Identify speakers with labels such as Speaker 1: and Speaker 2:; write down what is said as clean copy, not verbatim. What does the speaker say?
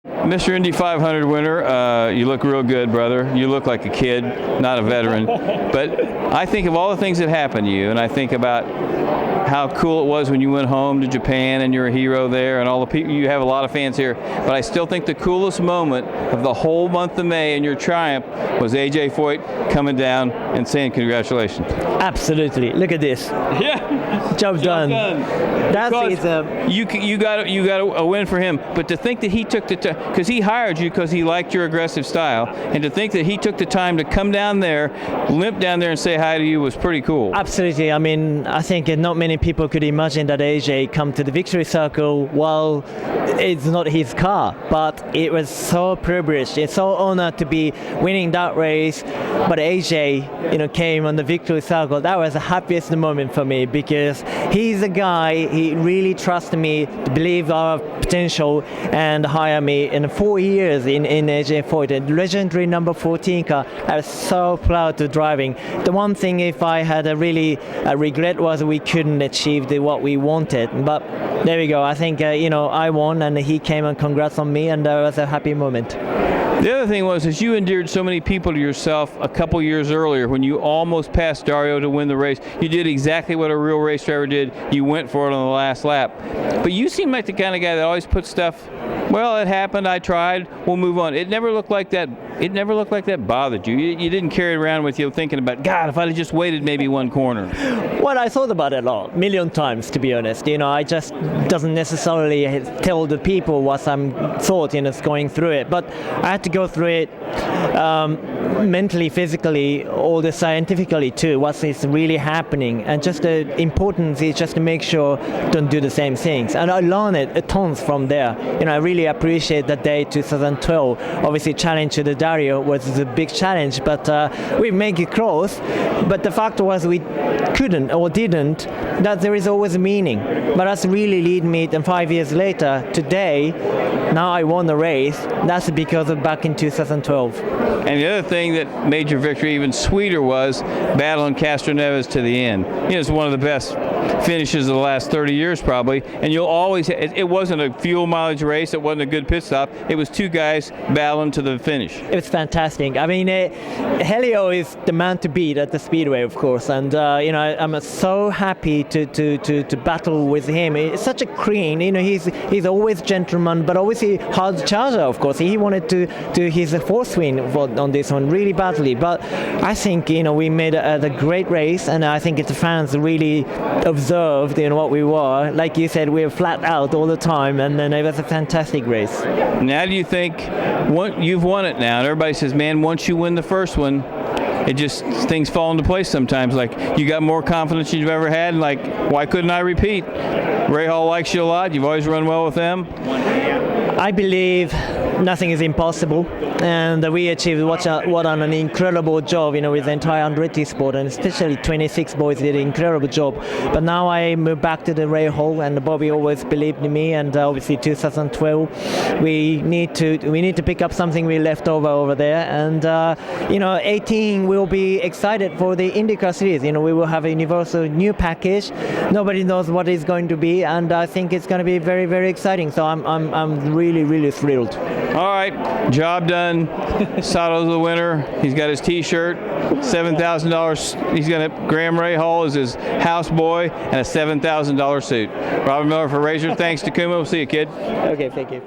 Speaker 1: Mr. Indy 500 winner, you look real good, brother. You look like a kid, not a veteran. But I think of all the things that happened to you, and I think about how cool it was when you went home to Japan and you're a hero there, and all the people, you have a lot of fans here. But I still think the coolest moment of the whole month of May and your triumph was AJ Foyt coming down and saying congratulations.
Speaker 2: Absolutely. Look at this.
Speaker 1: Yeah.
Speaker 2: Job done. That's
Speaker 1: you got a win for him. But to think that he took the time, because he hired you because he liked your aggressive style, and to think that he took the time to come down there, limp down there and say hi to you was pretty cool.
Speaker 2: Absolutely. I mean, I think not many people could imagine that AJ come to the victory circle while it's not his car, but it was so privileged. It's so honored to be winning that race. But AJ, came on the victory circle. That was the happiest moment for me because he's a guy. He really trusted me, believed our potential, and hired me in 4 years in AJ Foyt, a legendary number 14 car. I was so proud to driving. The one thing, if I had a regret, was we couldn't achieve what we wanted. But there we go. I think I won, and he came and congrats on me, and that was a happy moment.
Speaker 1: The other thing was you endeared so many people to yourself a couple years earlier when you almost passed Dario to win the race. You did exactly what a real race driver did. You went for it on the last lap. But you seem like the kind of guy that always puts stuff, well, it happened, I tried, we'll move on. It never looked like that. It never looked like that bothered you. You didn't carry it around with you thinking about, God, if I'd have just waited maybe one corner.
Speaker 2: Well, I thought about it a million times, to be honest. I just doesn't necessarily tell the people what I'm thought, going through it. But I had to go through it mentally, physically, all the scientifically too. What is really happening, and just the importance is just to make sure don't do the same things. And I learned it a tons from there. I really appreciate that day 2012. Obviously, challenge to the Dario was the big challenge, but we make it close. But the fact was we couldn't or didn't. That there is always a meaning. But that's really lead me. And 5 years later, today, now I won the race. That's because of back in 2012.
Speaker 1: And the other thing that made your victory even sweeter was battling Castro Neves to the end. It's one of the best finishes of the last 30 years probably, and you'll always, it wasn't a fuel mileage race, it wasn't a good pit stop, it was two guys battling to the finish.
Speaker 2: It was fantastic. I mean, Helio is the man to beat at the Speedway, of course, and I'm so happy to battle with him. It's such a clean, he's always gentleman, but obviously hard charger, of course. He wanted to his fourth win on this one really badly, but I think we made a great race, and I think the fans really observed what we were. Like you said, we were flat out all the time, and then it was a fantastic race.
Speaker 1: Now do you think you've won it now, and everybody says, man, once you win the first one, it just, things fall into place sometimes. Like, you got more confidence than you've ever had, and like, why couldn't I repeat? Ray Hall likes you a lot. You've always run well with them.
Speaker 2: I believe nothing is impossible, and we achieved what an incredible job, with the entire Andretti sport, and especially 26 boys did an incredible job. But now I moved back to the Ray Hall, and Bobby always believed in me, and obviously 2012 we need to pick up something we left over there, and 18 will be excited for the IndyCar series. We will have a universal new package. Nobody knows what it's going to be, and I think it's going to be very, very exciting. So I'm really, really thrilled.
Speaker 1: All right, job done. Sato's the winner. He's got his T-shirt, $7,000. He's got Graham Ray Hall as his houseboy and a $7,000 suit. Robert Miller for RACER. Thanks, Takuma. We'll see you, kid.
Speaker 2: Okay, thank you.